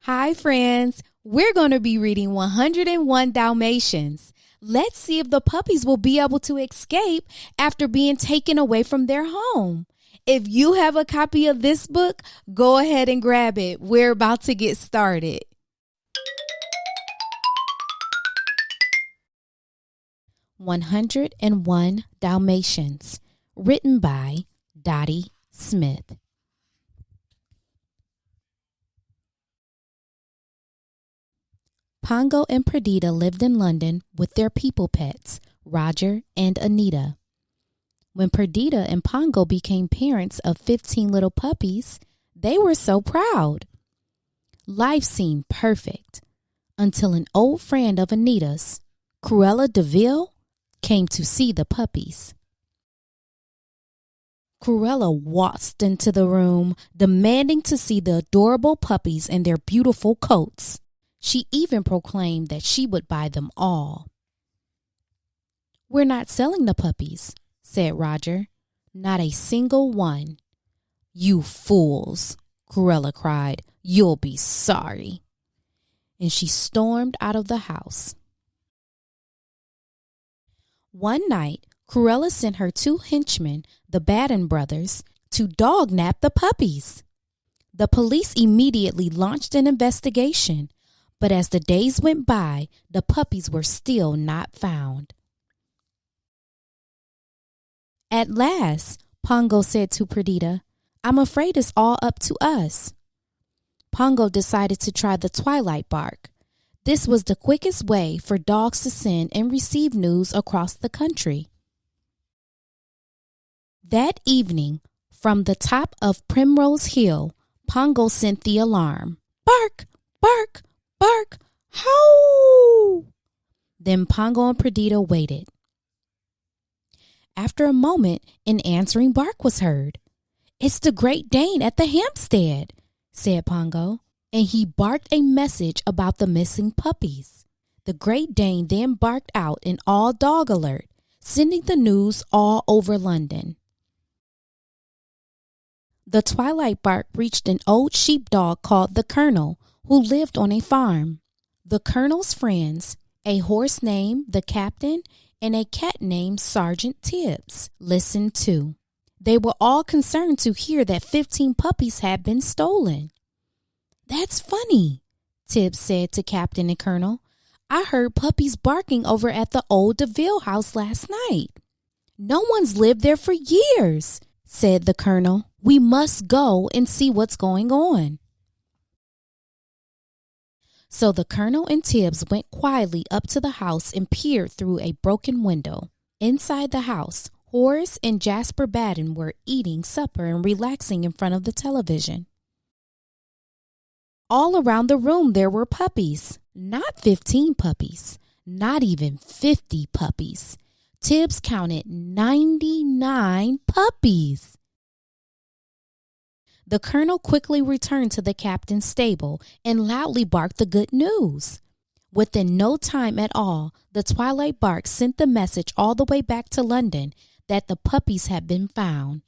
Hi, friends. We're going to be reading 101 Dalmatians. Let's see if the puppies will be able to escape after being taken away from their home. If you have a copy of this book, go ahead and grab it. We're about to get started. "101 Dalmatians," written by Dodie Smith. Pongo and Perdita lived in London with their people pets, Roger and Anita. When Perdita and Pongo became parents of 15 little puppies, they were so proud. Life seemed perfect until an old friend of Anita's, Cruella de Vil, came to see the puppies. Cruella waltzed into the room, demanding to see the adorable puppies and their beautiful coats. She even proclaimed that she would buy them all. "We're not selling the puppies," said Roger. "Not a single one." "You fools," Cruella cried. "You'll be sorry." And she stormed out of the house. One night, Cruella sent her 2 henchmen, the Baden brothers, to dog-nap the puppies. The police immediately launched an investigation, but as the days went by, the puppies were still not found. At last, Pongo said to Perdita, "I'm afraid it's all up to us." Pongo decided to try the twilight bark. This was the quickest way for dogs to send and receive news across the country. That evening, from the top of Primrose Hill, Pongo sent the alarm. "Bark, bark, bark, howl!" Then Pongo and Perdita waited. After a moment, an answering bark was heard. "It's the Great Dane at the Hampstead," said Pongo, and he barked a message about the missing puppies. The Great Dane then barked out an all-dog alert, sending the news all over London. The twilight bark reached an old sheepdog called the Colonel, who lived on a farm. The Colonel's friends, a horse named the Captain and a cat named Sergeant Tibbs, listened too. They were all concerned to hear that 15 puppies had been stolen. "That's funny," Tibbs said to Captain and Colonel. "I heard puppies barking over at the old de Vil house last night." "No one's lived there for years," said the Colonel. "We must go and see what's going on." So the Colonel and Tibbs went quietly up to the house and peered through a broken window. Inside the house, Horace and Jasper Baden were eating supper and relaxing in front of the television. All around the room there were puppies. Not 15 puppies, not even 50 puppies. Tibbs counted 99 puppies. The Colonel quickly returned to the captain's stable and loudly barked the good news. Within no time at all, the twilight bark sent the message all the way back to London that the puppies had been found.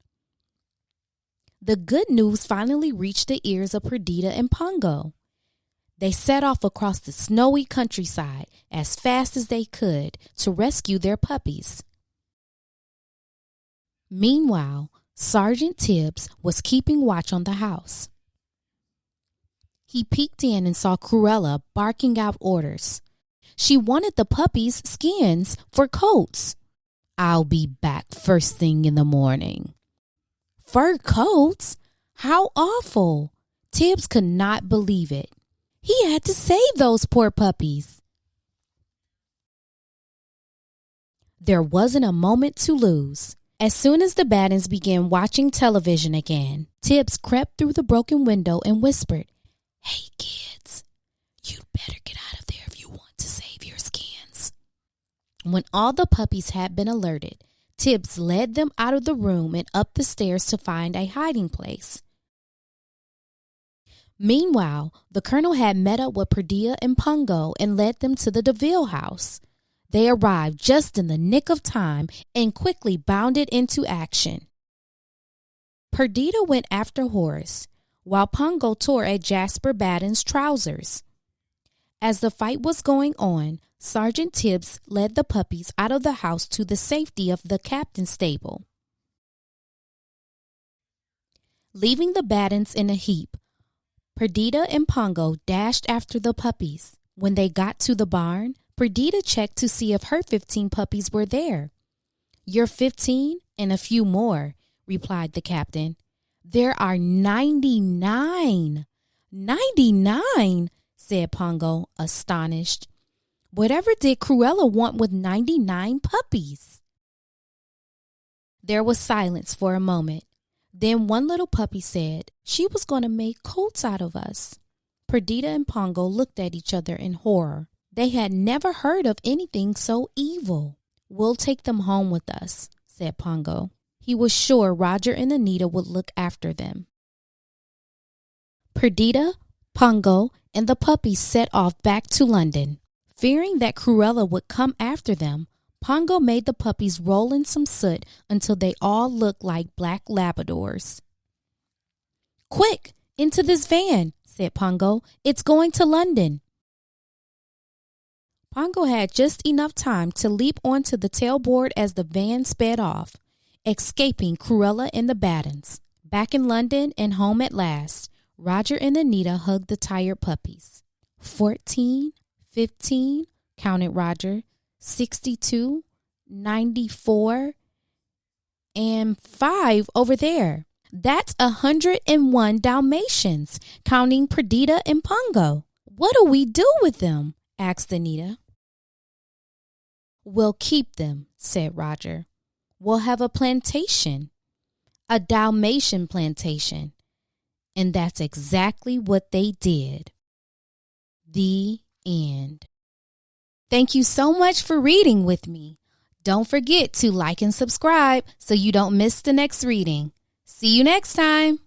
The good news finally reached the ears of Perdita and Pongo. They set off across the snowy countryside as fast as they could to rescue their puppies. Meanwhile, Sergeant Tibbs was keeping watch on the house. He peeked in and saw Cruella barking out orders. She wanted the puppies' skins for coats. "I'll be back first thing in the morning." Fur coats? How awful! Tibbs could not believe it. He had to save those poor puppies. There wasn't a moment to lose. As soon as the Badens began watching television again, Tibbs crept through the broken window and whispered, "Hey kids, you'd better get out of there if you want to save your skins." When all the puppies had been alerted, Tibbs led them out of the room and up the stairs to find a hiding place. Meanwhile, the Colonel had met up with Perdita and Pongo and led them to the de Vil house. They arrived just in the nick of time and quickly bounded into action. Perdita went after Horace. while Pongo tore at Jasper Batten's trousers. As the fight was going on, Sergeant Tibbs led the puppies out of the house to the safety of the captain's stable. Leaving the Battens in a heap, Perdita and Pongo dashed after the puppies. When they got to the barn, Perdita checked to see if her 15 puppies were there. "You're 15 and a few more," replied the captain. "There are 99. 99, said Pongo, astonished. Whatever did Cruella want with 99 puppies? There was silence for a moment. Then one little puppy said she was going to make coats out of us. Perdita and Pongo looked at each other in horror. They had never heard of anything so evil. "We'll take them home with us," said Pongo. He was sure Roger and Anita would look after them. Perdita, Pongo, and the puppies set off back to London. Fearing that Cruella would come after them, Pongo made the puppies roll in some soot until they all looked like black Labradors. "Quick, into this van," said Pongo. "It's going to London." Pongo had just enough time to leap onto the tailboard as the van sped off, escaping Cruella and the Battens. Back in London and home at last, Roger and Anita hugged the tired puppies. 14, 15, counted Roger, 62, 94, and 5 over there. That's 101 Dalmatians, counting Perdita and Pongo. "What do we do with them?" asked Anita. "We'll keep them," said Roger. "We'll have a plantation, a Dalmatian plantation." And that's exactly what they did. The end. Thank you so much for reading with me. Don't forget to like and subscribe so you don't miss the next reading. See you next time.